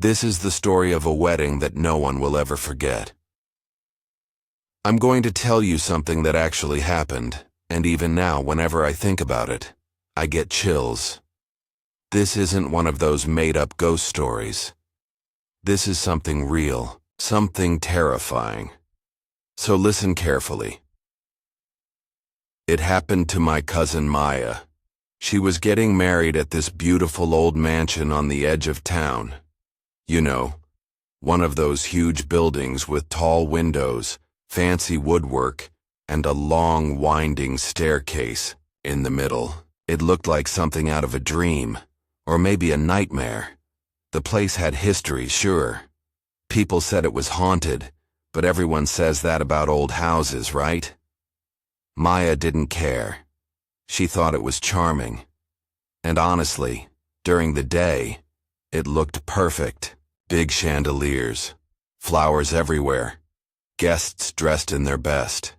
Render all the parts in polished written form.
This is the story of a wedding that no one will ever forget. I'm going to tell you something that actually happened, and even now, whenever I think about it, I get chills. This isn't one of those made-up ghost stories. This is something real, something terrifying. So listen carefully. It happened to my cousin Maya. She was getting married at this beautiful old mansion on the edge of town. You know, one of those huge buildings with tall windows, fancy woodwork, and a long, winding staircase in the middle. It looked like something out of a dream, or maybe a nightmare. The place had history, sure. People said it was haunted, but everyone says that about old houses, right? Maya didn't care. She thought it was charming. And honestly, during the day, it looked perfect. Big chandeliers, flowers everywhere, guests dressed in their best.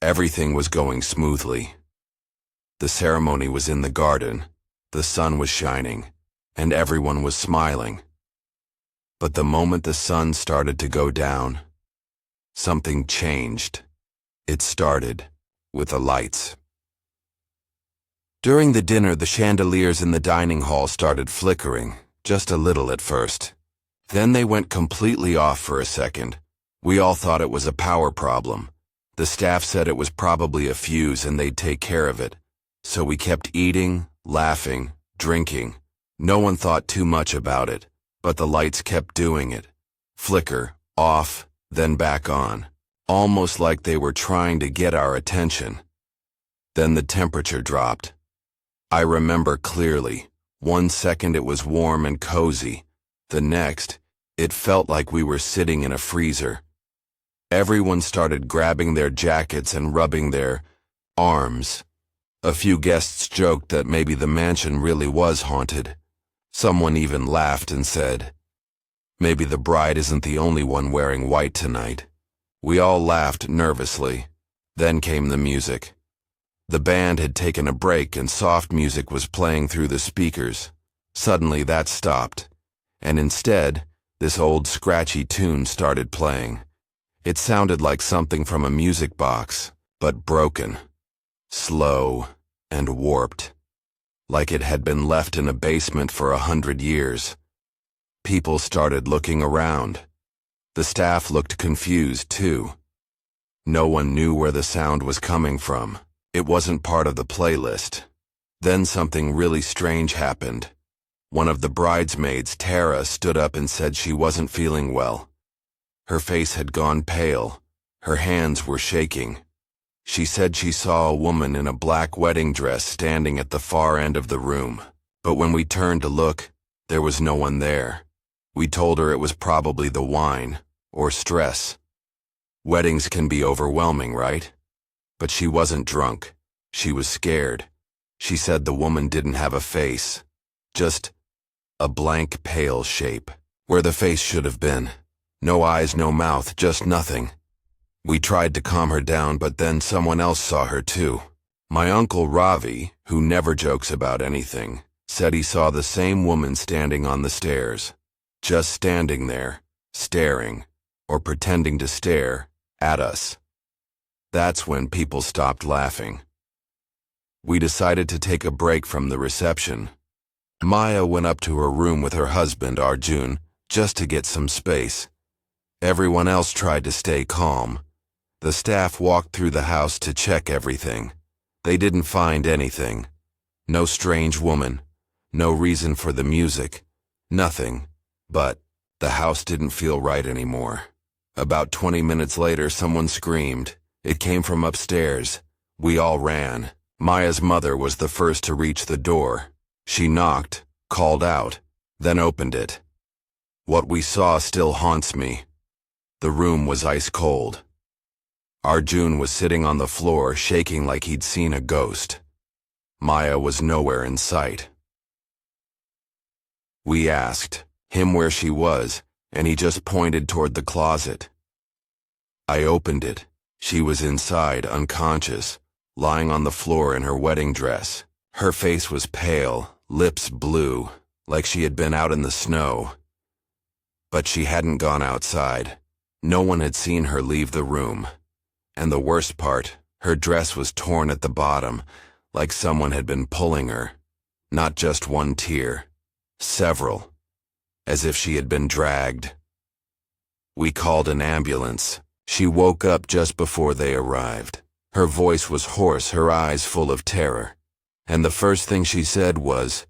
Everything was going smoothly. The ceremony was in the garden, the sun was shining, and everyone was smiling. But the moment the sun started to go down, something changed. It started with the lights. During the dinner, the chandeliers in the dining hall started flickering, just a little at first. Then they went completely off for a second. We all thought it was a power problem. The staff said it was probably a fuse and they'd take care of it. So we kept eating, laughing, drinking. No one thought too much about it, but the lights kept doing it. Flicker, off, then back on. Almost like they were trying to get our attention. Then the temperature dropped. I remember clearly. 1 second it was warm and cozy. The next, it felt like we were sitting in a freezer. Everyone started grabbing their jackets and rubbing their arms. A few guests joked that maybe the mansion really was haunted. Someone even laughed and said, "Maybe the bride isn't the only one wearing white tonight." We all laughed nervously. Then came the music. The band had taken a break and soft music was playing through the speakers. Suddenly that stopped. And instead, this old scratchy tune started playing. It sounded like something from a music box, but broken, slow, and warped, like it had been left in a basement for 100 years. People started looking around. The staff looked confused, too. No one knew where the sound was coming from. It wasn't part of the playlist. Then something really strange happened. One of the bridesmaids, Tara, stood up and said she wasn't feeling well. Her face had gone pale. Her hands were shaking. She said she saw a woman in a black wedding dress standing at the far end of the room. But when we turned to look, there was no one there. We told her it was probably the wine, or stress. Weddings can be overwhelming, right? But she wasn't drunk. She was scared. She said the woman didn't have a face. Just a blank, pale shape, where the face should have been. No eyes, no mouth, just nothing. We tried to calm her down, but then someone else saw her too. My uncle Ravi, who never jokes about anything, said he saw the same woman standing on the stairs. Just standing there, staring, or pretending to stare, at us. That's when people stopped laughing. We decided to take a break from the reception. Maya went up to her room with her husband, Arjun, just to get some space. Everyone else tried to stay calm. The staff walked through the house to check everything. They didn't find anything. No strange woman. No reason for the music. Nothing. But the house didn't feel right anymore. About 20 minutes later, someone screamed. It came from upstairs. We all ran. Maya's mother was the first to reach the door. She knocked, called out, then opened it. What we saw still haunts me. The room was ice cold. Arjun was sitting on the floor, shaking like he'd seen a ghost. Maya was nowhere in sight. We asked him where she was, and he just pointed toward the closet. I opened it. She was inside, unconscious, lying on the floor in her wedding dress. Her face was pale, lips blue, like she had been out in the snow. But she hadn't gone outside. No one had seen her leave the room. And the worst part, her dress was torn at the bottom, like someone had been pulling her. Not just one tear, several, as if she had been dragged. We called an ambulance. She woke up just before they arrived. Her voice was hoarse, her eyes full of terror. And the first thing she said was,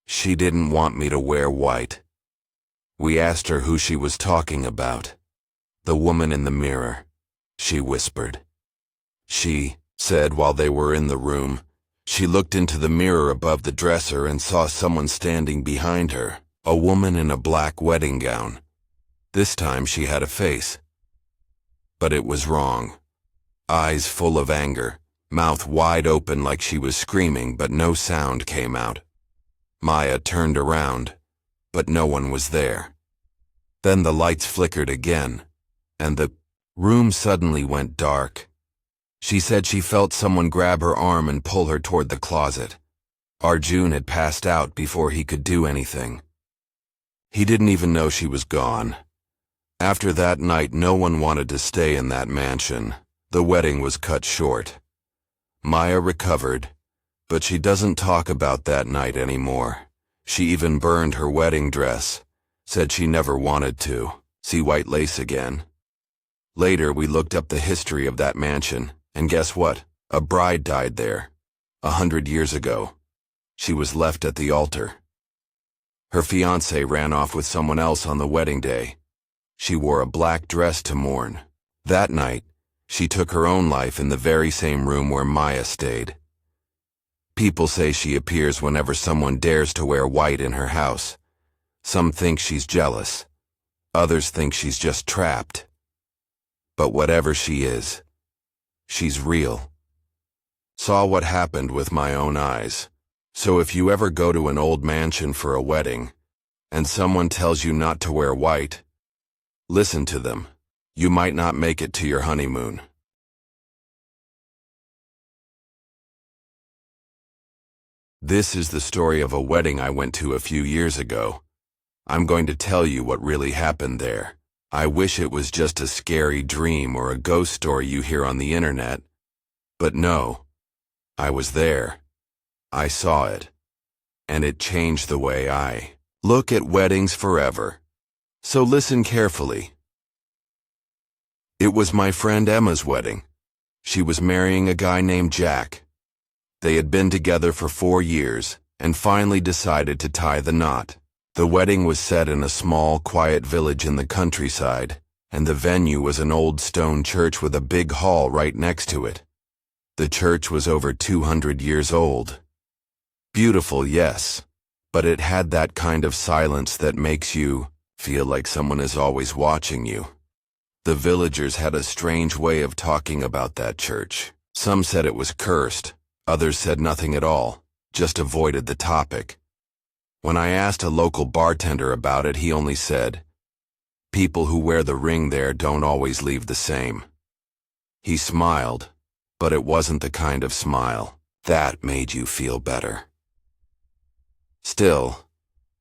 she didn't want me to wear white. We asked her who she was talking about. The woman in the mirror, she whispered. She said while they were in the room, she looked into the mirror above the dresser and saw someone standing behind her, a woman in a black wedding gown. This time she had a face. But it was wrong. Eyes full of anger, mouth wide open like she was screaming, but no sound came out. Maya turned around, but no one was there. Then the lights flickered again, and the room suddenly went dark. She said she felt someone grab her arm and pull her toward the closet. Arjun had passed out before he could do anything. He didn't even know she was gone. After that night, no one wanted to stay in that mansion. The wedding was cut short. Maya recovered, but she doesn't talk about that night anymore. She even burned her wedding dress, said she never wanted to see white lace again. Later, we looked up the history of that mansion, and guess what? A bride died there. 100 years ago. She was left at the altar. Her fiancé ran off with someone else on the wedding day. She wore a black dress to mourn. That night, she took her own life in the very same room where Maya stayed. People say she appears whenever someone dares to wear white in her house. Some think she's jealous. Others think she's just trapped. But whatever she is, she's real. Saw what happened with my own eyes. So if you ever go to an old mansion for a wedding, and someone tells you not to wear white, listen to them. You might not make it to your honeymoon. This is the story of a wedding I went to a few years ago. I'm going to tell you what really happened there. I wish it was just a scary dream or a ghost story you hear on the internet. But no, I was there. I saw it. And it changed the way I look at weddings forever. So listen carefully. It was my friend Emma's wedding. She was marrying a guy named Jack. They had been together for 4 years and finally decided to tie the knot. The wedding was set in a small, quiet village in the countryside, and the venue was an old stone church with a big hall right next to it. The church was over 200 years old. Beautiful, yes, but it had that kind of silence that makes you feel like someone is always watching you. The villagers had a strange way of talking about that church. Some said it was cursed, others said nothing at all, just avoided the topic. When I asked a local bartender about it, he only said, "People who wear the ring there don't always leave the same." He smiled, but it wasn't the kind of smile that made you feel better. Still,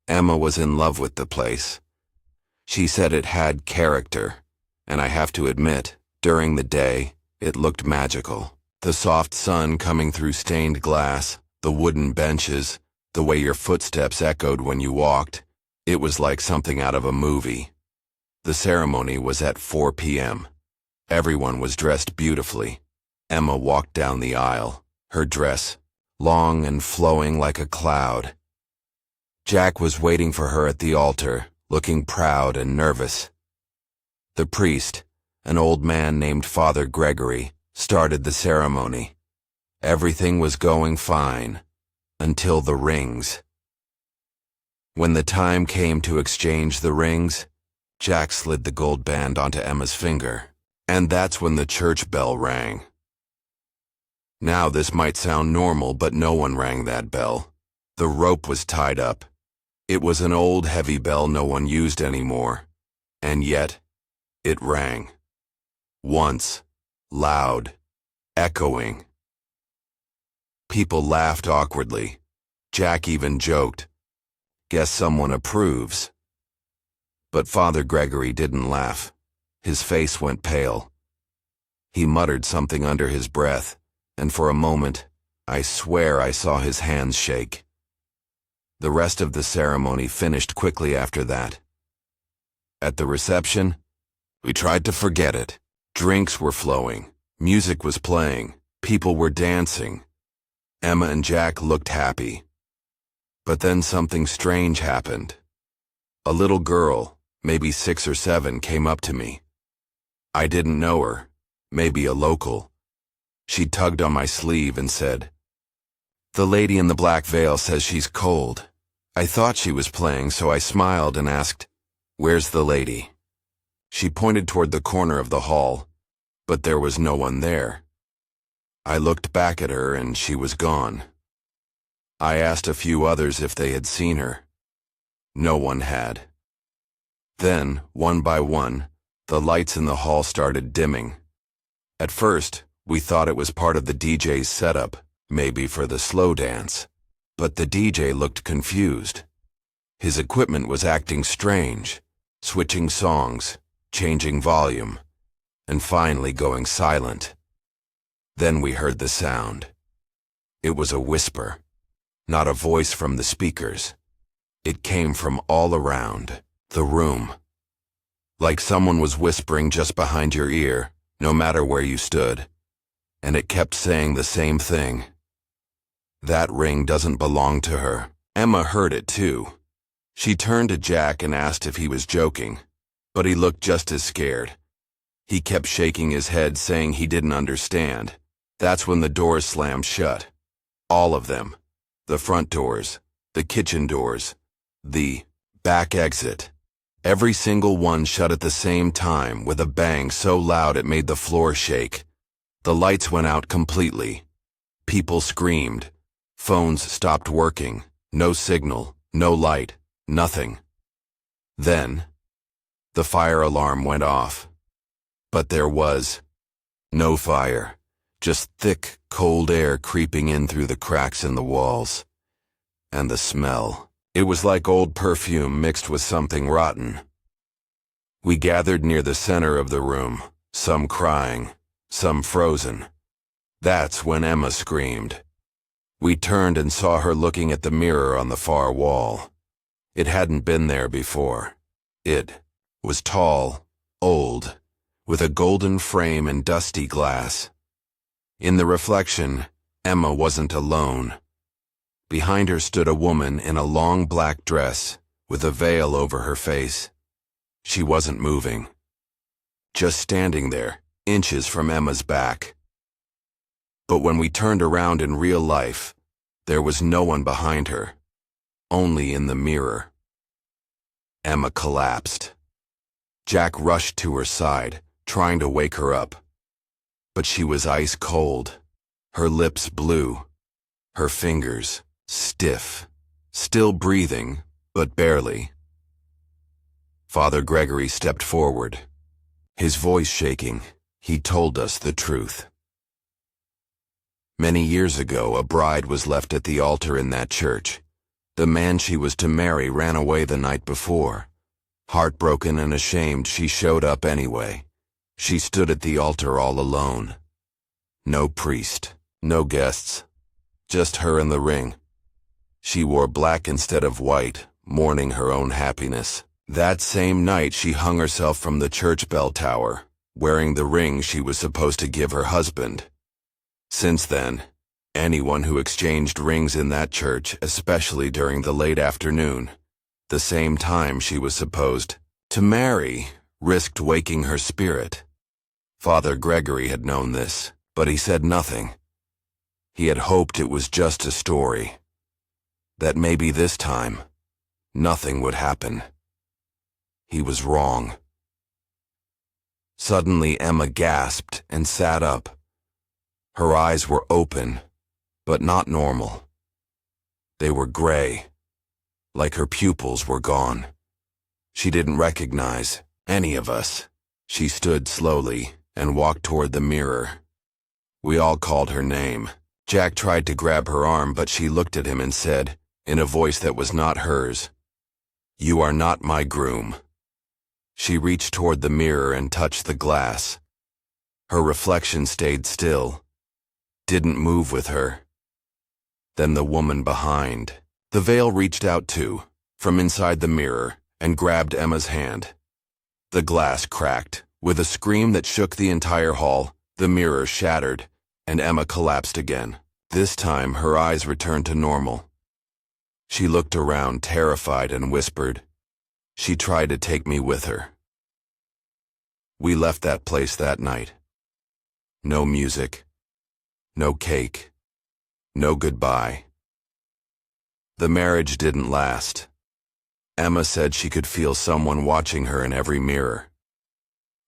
Emma was in love with the place. She said it had character. And I have to admit, during the day, it looked magical. The soft sun coming through stained glass, the wooden benches, the way your footsteps echoed when you walked, it was like something out of a movie. The ceremony was at 4 p.m. Everyone was dressed beautifully. Emma walked down the aisle, her dress long and flowing like a cloud. Jack was waiting for her at the altar, looking proud and nervous. The priest, an old man named Father Gregory, started the ceremony. Everything was going fine, until the rings. When the time came to exchange the rings, Jack slid the gold band onto Emma's finger, and that's when the church bell rang. Now this might sound normal, but no one rang that bell. The rope was tied up. It was an old heavy bell no one used anymore, and yet it rang. Once, loud, echoing. People laughed awkwardly. Jack even joked, "Guess someone approves." But Father Gregory didn't laugh. His face went pale. He muttered something under his breath, and for a moment, I swear I saw his hands shake. The rest of the ceremony finished quickly after that. At the reception, we tried to forget it. Drinks were flowing, music was playing, people were dancing. Emma and Jack looked happy. But then something strange happened. A little girl, maybe 6 or 7, came up to me. I didn't know her, maybe a local. She tugged on my sleeve and said, "The lady in the black veil says she's cold." I thought she was playing, so I smiled and asked, "Where's the lady?" She pointed toward the corner of the hall, but there was no one there. I looked back at her and she was gone. I asked a few others if they had seen her. No one had. Then, one by one, the lights in the hall started dimming. At first, we thought it was part of the DJ's setup, maybe for the slow dance. But the DJ looked confused. His equipment was acting strange, switching songs, changing volume, and finally going silent. Then we heard the sound. It was a whisper, not a voice from the speakers. It came from all around the room. Like someone was whispering just behind your ear, no matter where you stood. And it kept saying the same thing. "That ring doesn't belong to her." Emma heard it too. She turned to Jack and asked if he was joking, but he looked just as scared. He kept shaking his head, saying he didn't understand. That's when the doors slammed shut. All of them. The front doors, the kitchen doors, the back exit. Every single one shut at the same time with a bang so loud it made the floor shake. The lights went out completely. People screamed. Phones stopped working. No signal, no light, nothing. Then, the fire alarm went off. But there was no fire, just thick, cold air creeping in through the cracks in the walls. And the smell. It was like old perfume mixed with something rotten. We gathered near the center of the room, some crying, some frozen. That's when Emma screamed. We turned and saw her looking at the mirror on the far wall. It hadn't been there before. It was tall, old, with a golden frame and dusty glass. In the reflection, Emma wasn't alone. Behind her stood a woman in a long black dress, with a veil over her face. She wasn't moving. Just standing there, inches from Emma's back. But when we turned around in real life, there was no one behind her, only in the mirror. Emma collapsed. Jack rushed to her side, trying to wake her up. But she was ice cold, her lips blue, her fingers stiff, still breathing, but barely. Father Gregory stepped forward. His voice shaking, he told us the truth. Many years ago, a bride was left at the altar in that church. The man she was to marry ran away the night before. Heartbroken and ashamed, she showed up anyway. She stood at the altar all alone. No priest, no guests, just her and the ring. She wore black instead of white, mourning her own happiness. That same night, she hung herself from the church bell tower, wearing the ring she was supposed to give her husband. Since then, anyone who exchanged rings in that church, especially during the late afternoon, the same time she was supposed to marry, risked waking her spirit. Father Gregory had known this, but he said nothing. He had hoped it was just a story. That maybe this time, nothing would happen. He was wrong. Suddenly Emma gasped and sat up. Her eyes were open, but not normal. They were gray, like her pupils were gone. She didn't recognize any of us. She stood slowly and walked toward the mirror. We all called her name. Jack tried to grab her arm, but she looked at him and said, in a voice that was not hers, "You are not my groom." She reached toward the mirror and touched the glass. Her reflection stayed still, didn't move with her. Then the woman behind. The veil reached out too, from inside the mirror, and grabbed Emma's hand. The glass cracked. With a scream that shook the entire hall, the mirror shattered, and Emma collapsed again. This time, her eyes returned to normal. She looked around, terrified, and whispered. She tried to take me with her. We left that place that night. No music. No cake. No goodbye. The marriage didn't last. Emma said she could feel someone watching her in every mirror.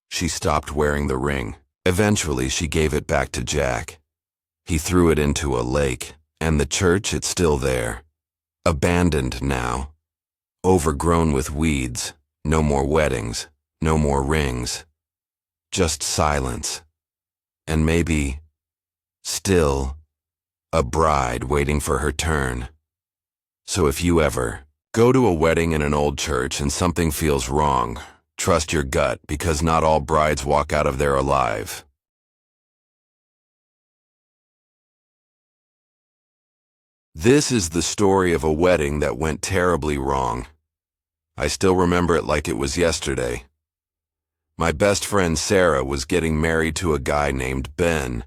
She stopped wearing the ring. Eventually, she gave it back to Jack. He threw it into a lake, and the church, it's still there. Abandoned now. Overgrown with weeds. No more weddings. No more rings. Just silence. And maybe, still, a bride waiting for her turn. So if you ever go to a wedding in an old church and something feels wrong, trust your gut, because not all brides walk out of there alive. This is the story of a wedding that went terribly wrong. I still remember it like it was yesterday. My best friend Sarah was getting married to a guy named Ben.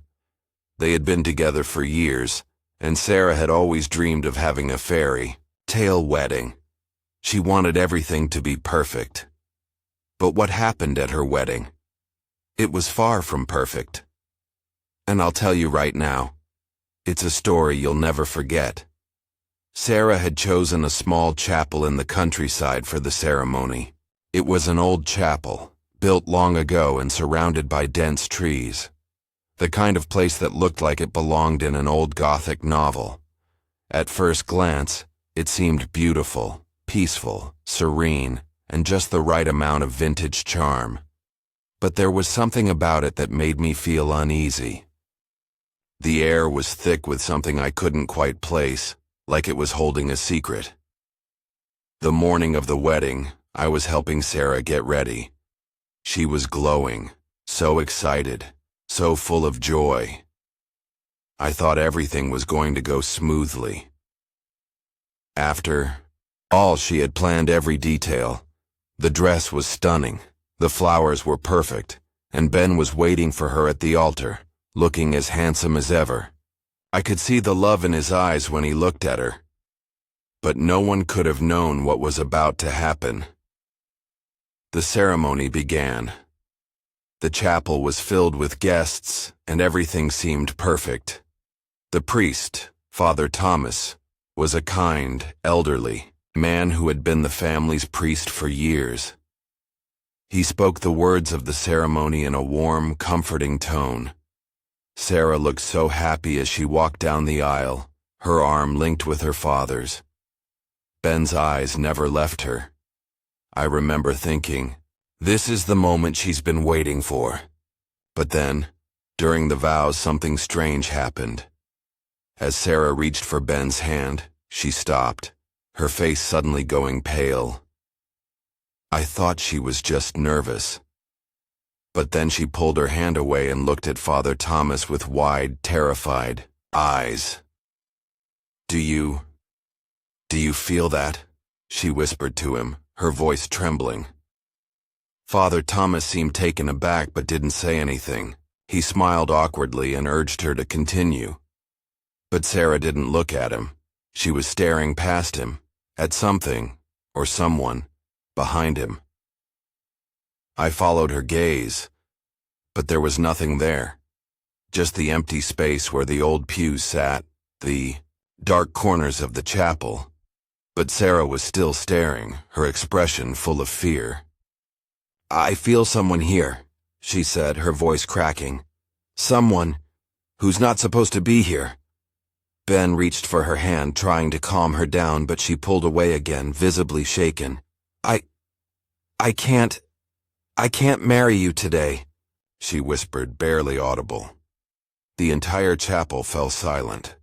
They had been together for years, and Sarah had always dreamed of having a fairy tale wedding. She wanted everything to be perfect. But what happened at her wedding? It was far from perfect. And I'll tell you right now, it's a story you'll never forget. Sarah had chosen a small chapel in the countryside for the ceremony. It was an old chapel, built long ago and surrounded by dense trees. The kind of place that looked like it belonged in an old Gothic novel. At first glance, it seemed beautiful, peaceful, serene, and just the right amount of vintage charm. But there was something about it that made me feel uneasy. The air was thick with something I couldn't quite place, like it was holding a secret. The morning of the wedding, I was helping Sarah get ready. She was glowing, so excited, so full of joy. I thought everything was going to go smoothly. After all, she had planned every detail. The dress was stunning, the flowers were perfect, and Ben was waiting for her at the altar, looking as handsome as ever. I could see the love in his eyes when he looked at her. But no one could have known what was about to happen. The ceremony began. The chapel was filled with guests, and everything seemed perfect. The priest, Father Thomas, was a kind, elderly man who had been the family's priest for years. He spoke the words of the ceremony in a warm, comforting tone. Sarah looked so happy as she walked down the aisle, her arm linked with her father's. Ben's eyes never left her. I remember thinking, this is the moment she's been waiting for. But then, during the vows, something strange happened. As Sarah reached for Ben's hand, she stopped, her face suddenly going pale. I thought she was just nervous. But then she pulled her hand away and looked at Father Thomas with wide, terrified eyes. Do you feel that?" she whispered to him, her voice trembling. Father Thomas seemed taken aback but didn't say anything. He smiled awkwardly and urged her to continue. But Sarah didn't look at him. She was staring past him, at something, or someone, behind him. I followed her gaze, but there was nothing there. Just the empty space where the old pews sat, the dark corners of the chapel. But Sarah was still staring, her expression full of fear. "I feel someone here," she said, her voice cracking. "Someone who's not supposed to be here." Ben reached for her hand, trying to calm her down, but she pulled away again, visibly shaken. I can't marry you today," she whispered, barely audible. The entire chapel fell silent.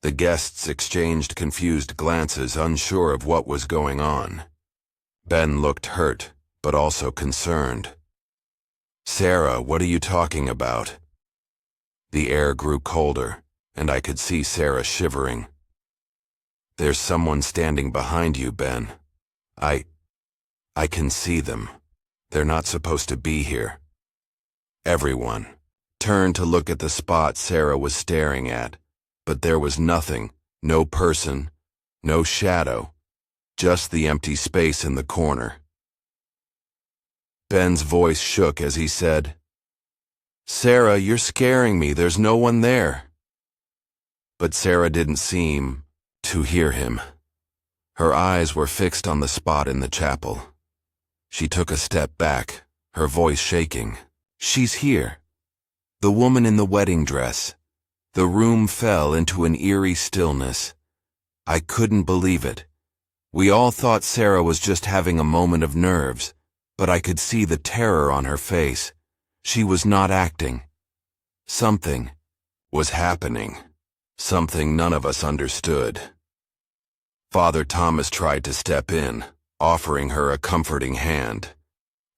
The guests exchanged confused glances, unsure of what was going on. Ben looked hurt, but also concerned. "Sarah, what are you talking about?" The air grew colder, and I could see Sarah shivering. "There's someone standing behind you, Ben. I can see them. They're not supposed to be here." Everyone turned to look at the spot Sarah was staring at, but there was nothing, no person, no shadow, just the empty space in the corner. Ben's voice shook as he said, "Sarah, you're scaring me. There's no one there." But Sarah didn't seem to hear him. Her eyes were fixed on the spot in the chapel. She took a step back, her voice shaking. "She's here. The woman in the wedding dress." The room fell into an eerie stillness. I couldn't believe it. We all thought Sarah was just having a moment of nerves, but I could see the terror on her face. She was not acting. Something was happening. Something none of us understood. Father Thomas tried to step in, offering her a comforting hand.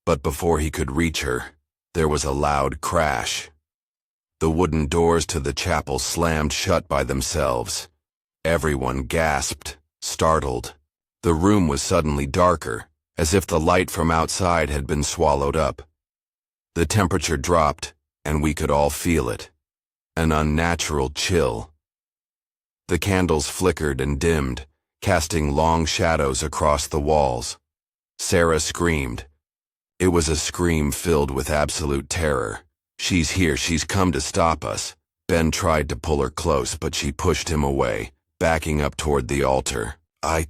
But before he could reach her, there was a loud crash. The wooden doors to the chapel slammed shut by themselves. Everyone gasped, startled. The room was suddenly darker, as if the light from outside had been swallowed up. The temperature dropped, and we could all feel it. An unnatural chill. The candles flickered and dimmed, casting long shadows across the walls. Sarah screamed. It was a scream filled with absolute terror. "She's here, she's come to stop us." Ben tried to pull her close, but she pushed him away, backing up toward the altar. I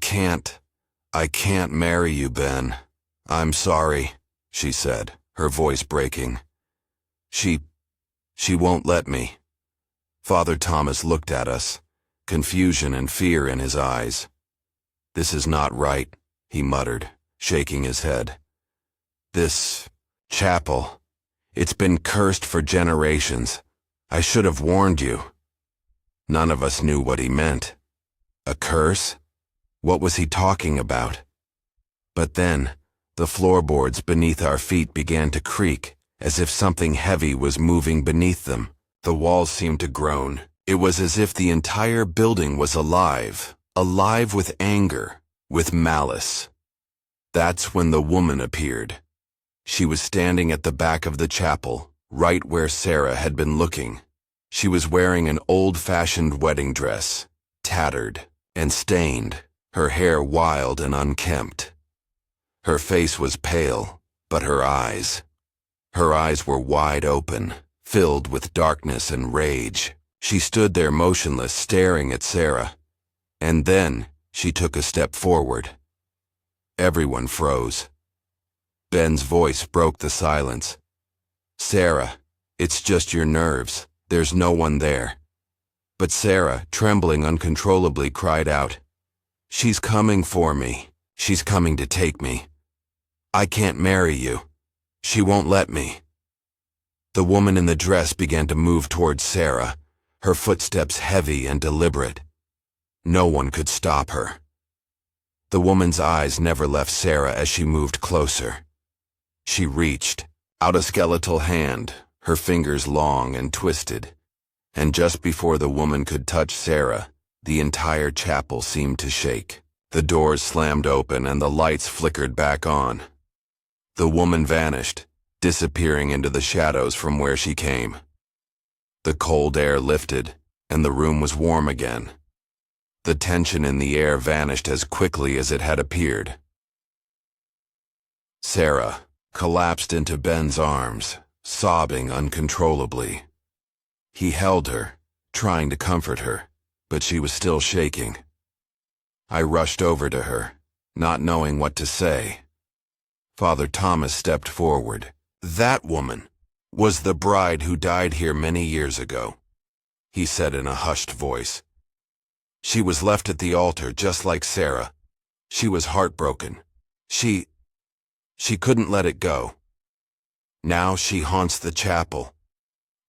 can't marry you, Ben. I'm sorry," she said, her voice breaking. She won't let me." Father Thomas looked at us, confusion and fear in his eyes. "This is not right," he muttered, shaking his head. "This chapel, it's been cursed for generations. I should have warned you." None of us knew what he meant. A curse? What was he talking about? But then, the floorboards beneath our feet began to creak, as if something heavy was moving beneath them. The walls seemed to groan. It was as if the entire building was alive, alive with anger, with malice. That's when the woman appeared. She was standing at the back of the chapel, right where Sarah had been looking. She was wearing an old-fashioned wedding dress, tattered and stained, her hair wild and unkempt. Her face was pale, but her eyes were wide open, filled with darkness and rage. She stood there motionless, staring at Sarah. And then she took a step forward. Everyone froze. Ben's voice broke the silence. "Sarah, it's just your nerves. There's no one there." But Sarah, trembling uncontrollably, cried out, "She's coming for me. She's coming to take me. I can't marry you. She won't let me." The woman in the dress began to move towards Sarah, her footsteps heavy and deliberate. No one could stop her. The woman's eyes never left Sarah as she moved closer. She reached out a skeletal hand, her fingers long and twisted, and just before the woman could touch Sarah, the entire chapel seemed to shake. The doors slammed open and the lights flickered back on. The woman vanished, disappearing into the shadows from where she came. The cold air lifted, and the room was warm again. The tension in the air vanished as quickly as it had appeared. Sarah collapsed into Ben's arms, sobbing uncontrollably. He held her, trying to comfort her, but she was still shaking. I rushed over to her, not knowing what to say. Father Thomas stepped forward. "That woman was the bride who died here many years ago," he said in a hushed voice. "She was left at the altar just like Sarah. She was heartbroken. She couldn't let it go. Now she haunts the chapel,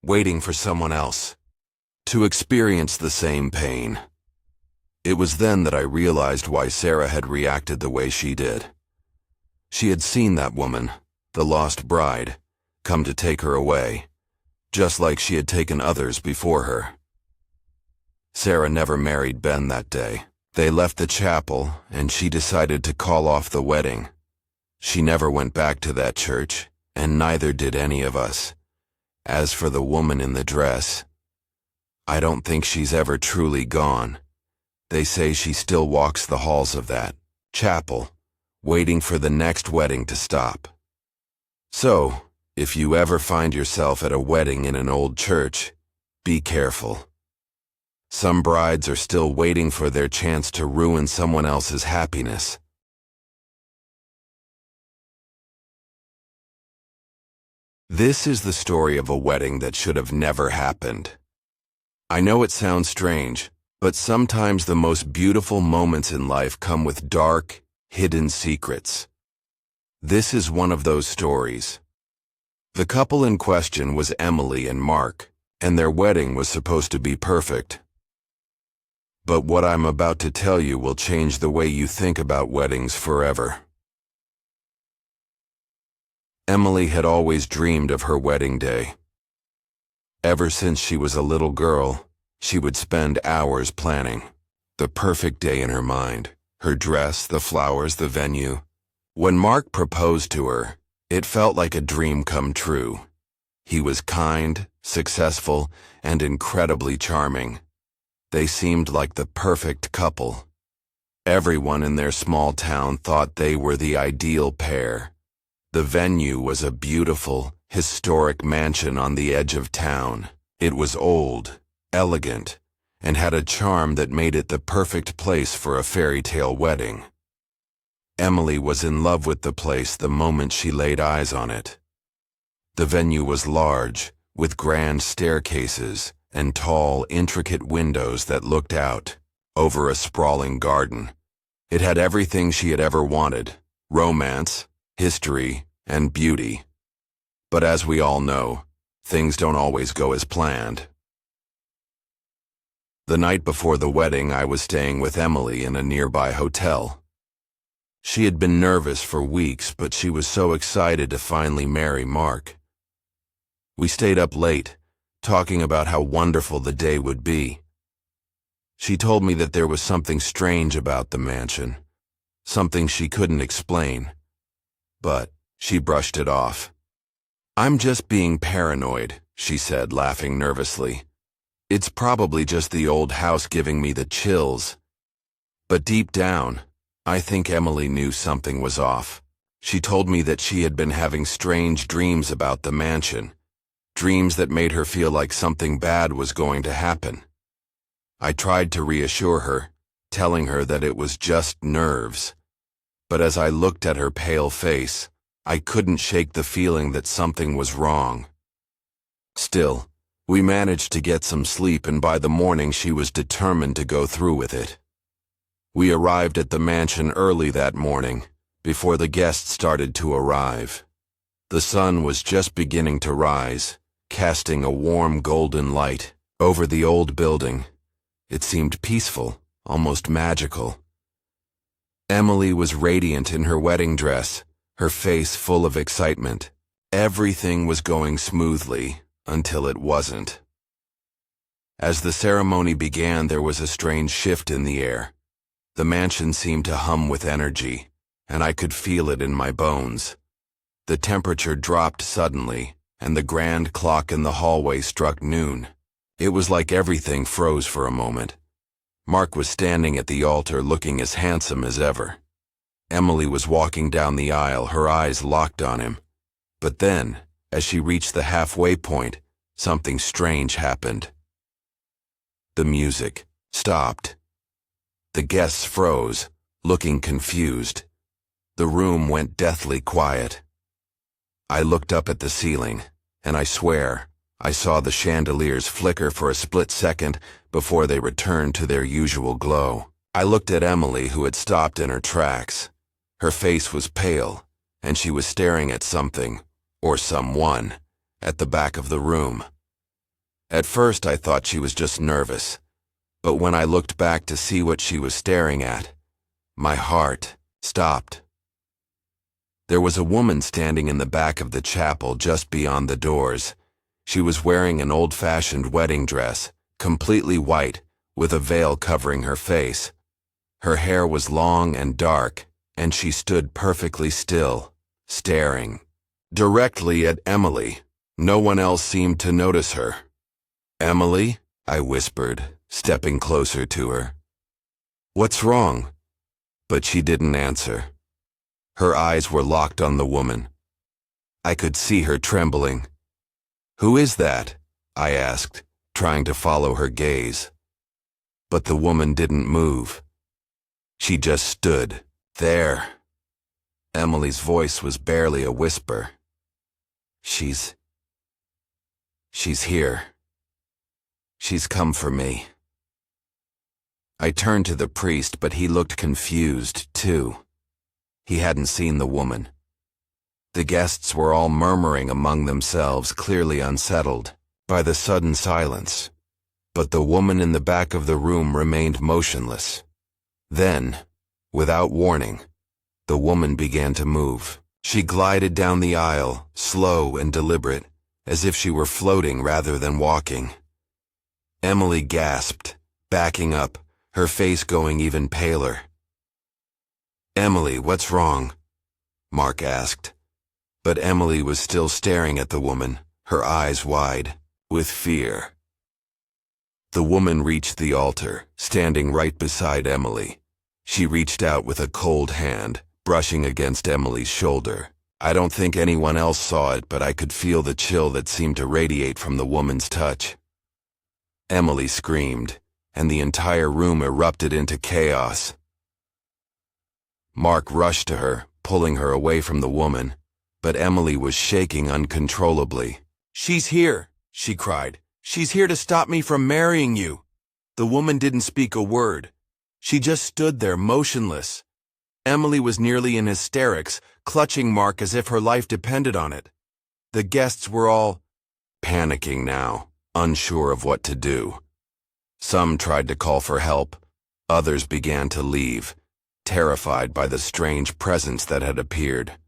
waiting for someone else to experience the same pain." It was then that I realized why Sarah had reacted the way she did. She had seen that woman, the lost bride, come to take her away, just like she had taken others before her. Sarah never married Ben that day. They left the chapel, and she decided to call off the wedding. She never went back to that church, and neither did any of us. As for the woman in the dress, I don't think she's ever truly gone. They say she still walks the halls of that chapel, waiting for the next wedding to stop. So, if you ever find yourself at a wedding in an old church, be careful. Some brides are still waiting for their chance to ruin someone else's happiness. This is the story of a wedding that should have never happened. I know it sounds strange, but sometimes the most beautiful moments in life come with dark, hidden secrets. This is one of those stories. The couple in question was Emily and Mark, and their wedding was supposed to be perfect. But what I'm about to tell you will change the way you think about weddings forever. Emily had always dreamed of her wedding day. Ever since she was a little girl, she would spend hours planning the perfect day in her mind, her dress, the flowers, the venue. When Mark proposed to her, it felt like a dream come true. He was kind, successful, and incredibly charming. They seemed like the perfect couple. Everyone in their small town thought they were the ideal pair. The venue was a beautiful, historic mansion on the edge of town. It was old, elegant, and had a charm that made it the perfect place for a fairy tale wedding. Emily was in love with the place the moment she laid eyes on it. The venue was large, with grand staircases and tall, intricate windows that looked out over a sprawling garden. It had everything she had ever wanted: romance, history, and beauty. But as we all know, things don't always go as planned. The night before the wedding, I was staying with Emily in a nearby hotel. She had been nervous for weeks, but she was so excited to finally marry Mark. We stayed up late, talking about how wonderful the day would be. She told me that there was something strange about the mansion, something she couldn't explain, but she brushed it off. "I'm just being paranoid," she said, laughing nervously. "It's probably just the old house giving me the chills." But deep down, I think Emily knew something was off. She told me that she had been having strange dreams about the mansion, dreams that made her feel like something bad was going to happen. I tried to reassure her, telling her that it was just nerves. But as I looked at her pale face, I couldn't shake the feeling that something was wrong. Still, we managed to get some sleep, and by the morning she was determined to go through with it. We arrived at the mansion early that morning, before the guests started to arrive. The sun was just beginning to rise, casting a warm golden light over the old building. It seemed peaceful, almost magical. Emily was radiant in her wedding dress, her face full of excitement. Everything was going smoothly until it wasn't. As the ceremony began, there was a strange shift in the air. The mansion seemed to hum with energy, and I could feel it in my bones. The temperature dropped suddenly, and the grand clock in the hallway struck noon. It was like everything froze for a moment. Mark was standing at the altar looking as handsome as ever. Emily was walking down the aisle, her eyes locked on him. But then, as she reached the halfway point, something strange happened. The music stopped. The guests froze, looking confused. The room went deathly quiet. I looked up at the ceiling, and I swear, I saw the chandeliers flicker for a split second before they returned to their usual glow. I looked at Emily, who had stopped in her tracks. Her face was pale, and she was staring at something, or someone, at the back of the room. At first I thought she was just nervous, but when I looked back to see what she was staring at, my heart stopped. There was a woman standing in the back of the chapel just beyond the doors. She was wearing an old-fashioned wedding dress, completely white, with a veil covering her face. Her hair was long and dark, and she stood perfectly still, staring directly at Emily. No one else seemed to notice her. "Emily?" I whispered, stepping closer to her. "What's wrong?" But she didn't answer. Her eyes were locked on the woman. I could see her trembling. "Who is that?" I asked, trying to follow her gaze. But the woman didn't move. She just stood there. Emily's voice was barely a whisper. She's here. She's come for me." I turned to the priest, but he looked confused, too. He hadn't seen the woman. The guests were all murmuring among themselves, clearly unsettled by the sudden silence. But the woman in the back of the room remained motionless. Then, without warning, the woman began to move. She glided down the aisle, slow and deliberate, as if she were floating rather than walking. Emily gasped, backing up, her face going even paler. "Emily, what's wrong?" Mark asked. But Emily was still staring at the woman, her eyes wide, with fear. The woman reached the altar, standing right beside Emily. She reached out with a cold hand, brushing against Emily's shoulder. I don't think anyone else saw it, but I could feel the chill that seemed to radiate from the woman's touch. Emily screamed, and the entire room erupted into chaos. Mark rushed to her, pulling her away from the woman, but Emily was shaking uncontrollably. "She's here," she cried. "She's here to stop me from marrying you." The woman didn't speak a word. She just stood there, motionless. Emily was nearly in hysterics, clutching Mark as if her life depended on it. The guests were all panicking now, unsure of what to do. Some tried to call for help. Others began to leave, terrified by the strange presence that had appeared.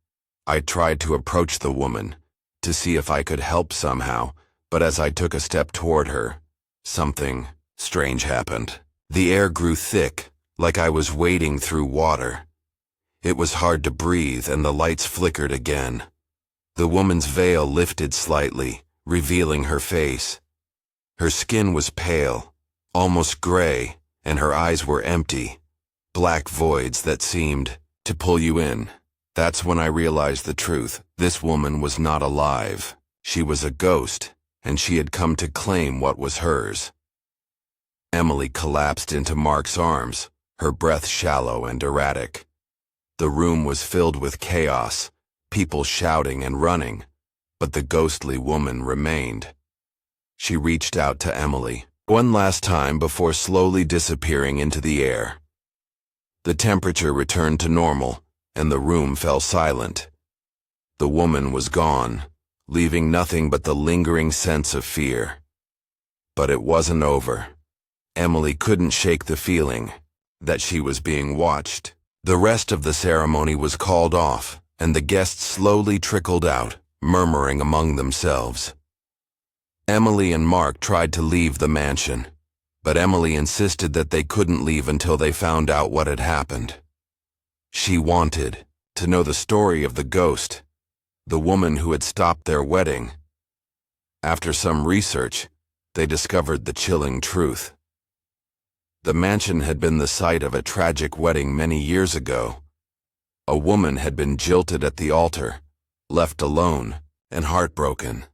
I tried to approach the woman, to see if I could help somehow, but as I took a step toward her, something strange happened. The air grew thick, like I was wading through water. It was hard to breathe, and the lights flickered again. The woman's veil lifted slightly, revealing her face. Her skin was pale, almost gray, and her eyes were empty, black voids that seemed to pull you in. That's when I realized the truth. This woman was not alive. She was a ghost, and she had come to claim what was hers. Emily collapsed into Mark's arms, her breath shallow and erratic. The room was filled with chaos, people shouting and running, but the ghostly woman remained. She reached out to Emily one last time before slowly disappearing into the air. The temperature returned to normal, and the room fell silent. The woman was gone, leaving nothing but the lingering sense of fear. But it wasn't over. Emily couldn't shake the feeling that she was being watched. The rest of the ceremony was called off, and the guests slowly trickled out, murmuring among themselves. Emily and Mark tried to leave the mansion, but Emily insisted that they couldn't leave until they found out what had happened. She wanted to know the story of the ghost, the woman who had stopped their wedding. After some research, they discovered the chilling truth. The mansion had been the site of a tragic wedding many years ago. A woman had been jilted at the altar, left alone, and heartbroken.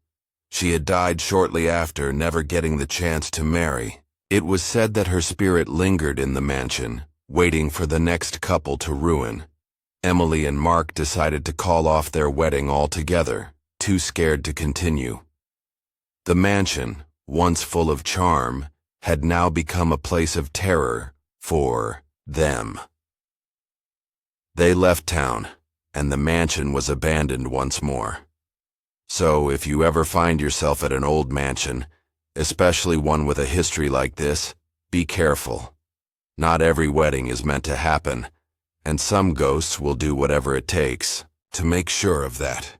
She had died shortly after, never getting the chance to marry. It was said that her spirit lingered in the mansion, waiting for the next couple to ruin. Emily and Mark decided to call off their wedding altogether, too scared to continue. The mansion, once full of charm, had now become a place of terror for them. They left town, and the mansion was abandoned once more. So if you ever find yourself at an old mansion, especially one with a history like this, be careful. Not every wedding is meant to happen, and some ghosts will do whatever it takes to to make sure of that.